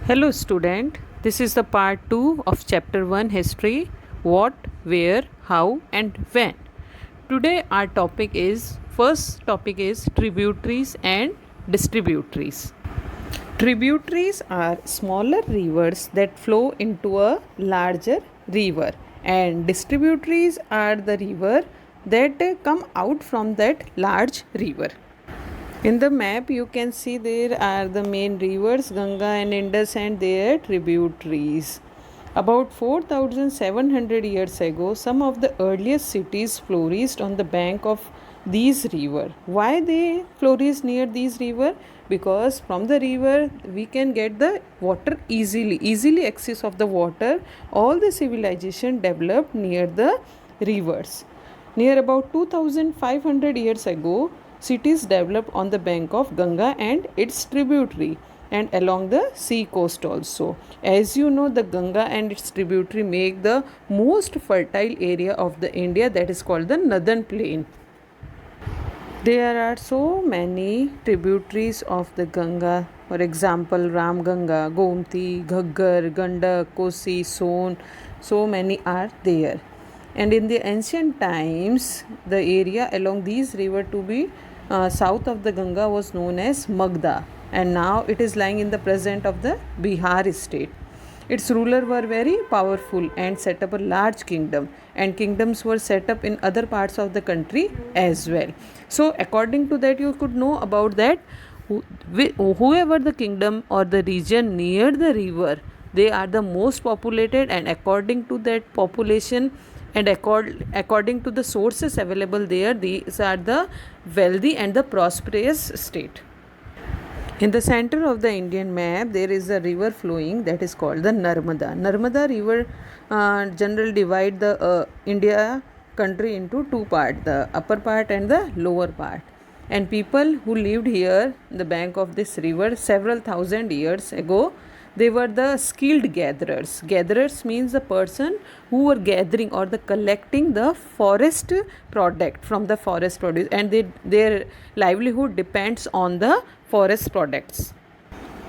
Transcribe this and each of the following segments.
Hello student, this is the part 2 of chapter 1 history, what, where, how and when. Today our first topic is tributaries and distributaries. Tributaries are smaller rivers that flow into a larger river, and distributaries are the river that come out from that large river. In the map, you can see there are the main rivers Ganga and Indus and their tributaries. About 4,700 years ago, some of the earliest cities flourished on the bank of these rivers. Why they flourished near these rivers? Because from the river we can get the water easily access of the water. All the civilization developed near the rivers. Near about 2500 years ago, cities developed on the bank of Ganga and its tributary and along the sea coast also. As you know, the Ganga and its tributary make the most fertile area of the India, that is called the northern plain. There are so many tributaries of the Ganga. For example, Ramganga, Gomti, Ghaggar, Gandak, Kosi, Son. So many are there. And in the ancient times, the area along these rivers to be south of the Ganga was known as Magda, and now it is lying in the present of the Bihar state. Its rulers were very powerful and set up a large kingdom, and kingdoms were set up in other parts of the country as well. So according to that, you could know about that whoever the kingdom or the region near the river, they are the most populated, and according to that population and according to the sources available there, these are the wealthy and the prosperous state. In the center of the Indian map, there is a river flowing that is called the Narmada. Narmada river generally divide the India country into two parts, the upper part and the lower part. And people who lived here, the bank of this river, several thousand years ago, they were the skilled gatherers. Gatherers means the person who were gathering or the collecting the forest product from the forest produce, and their livelihood depends on the forest products.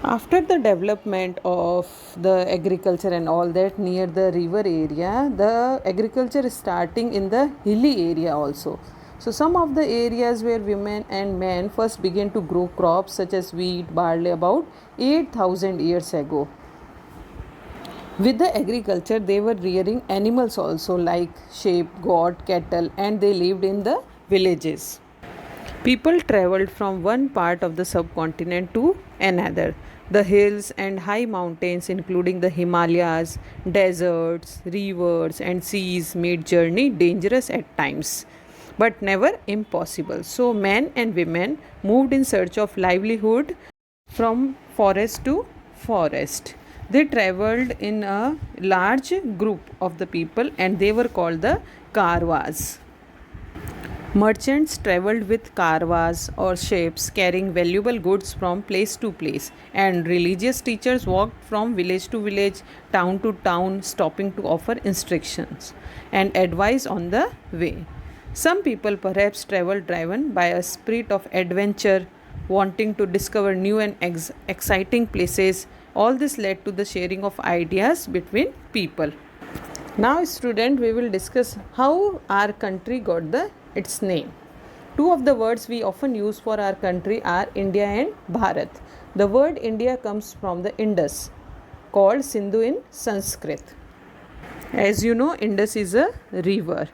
After the development of the agriculture and all that near the river area, the agriculture is starting in the hilly area also. So some of the areas where women and men first began to grow crops such as wheat, barley about 8,000 years ago. With the agriculture, they were rearing animals also like sheep, goat, cattle, and they lived in the villages. People traveled from one part of the subcontinent to another. The hills and high mountains, including the Himalayas, deserts, rivers, and seas, made journey dangerous at times, but never impossible. So men and women moved in search of livelihood from forest to forest. They traveled in a large group of the people, and they were called the Karwas. Merchants traveled with karwas or ships carrying valuable goods from place to place, and religious teachers walked from village to village, town to town, stopping to offer instructions and advice on the way. Some people perhaps traveled driven by a spirit of adventure, wanting to discover new and exciting places. All this led to the sharing of ideas between people. Now, student, we will discuss how our country got its name. Two of the words we often use for our country are India and Bharat. The word India comes from the Indus, called Sindhu in Sanskrit. As you know, Indus is a river.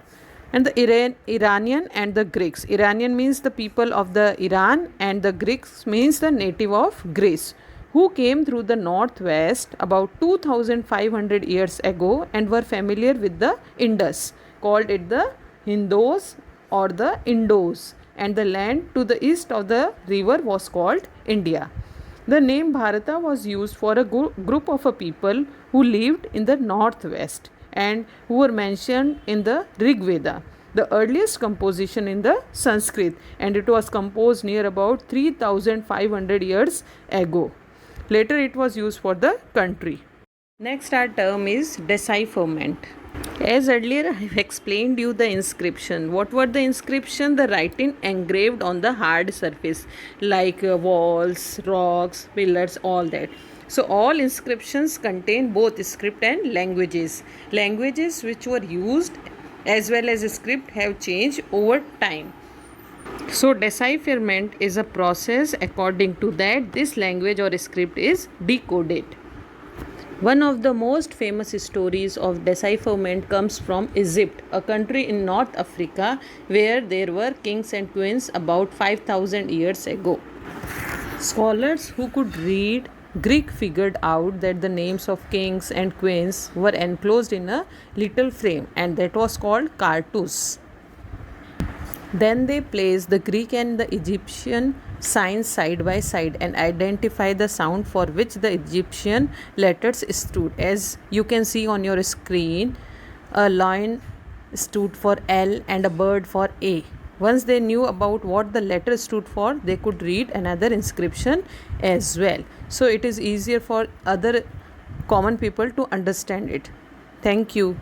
And the Iranian and the Greeks. Iranian means the people of the Iran, and the Greeks means the native of Greece, who came through the northwest about 2500 years ago and were familiar with the Indus, called it the Hindos or the Indos, and the land to the east of the river was called India. The name Bharata was used for a group of a people who lived in the northwest and who were mentioned in the Rig Veda, the earliest composition in the Sanskrit, and it was composed near about 3500 years ago. Later it was used for the country. Next our term is decipherment. As earlier I have explained you the inscription. What were the inscription? The writing engraved on the hard surface like walls, rocks, pillars, all that. So all inscriptions contain both script and languages. Languages which were used as well as script have changed over time. So decipherment is a process according to that this language or script is decoded. One of the most famous stories of decipherment comes from Egypt, a country in North Africa where there were kings and queens about 5000 years ago. Scholars who could read Greek figured out that the names of kings and queens were enclosed in a little frame, and that was called cartouche. Then they placed the Greek and the Egyptian signs side by side and identify the sound for which the Egyptian letters stood. As you can see on your screen, a lion stood for L and a bird for A. Once they knew about what the letter stood for, they could read another inscription as well. So it is easier for other common people to understand it. Thank you.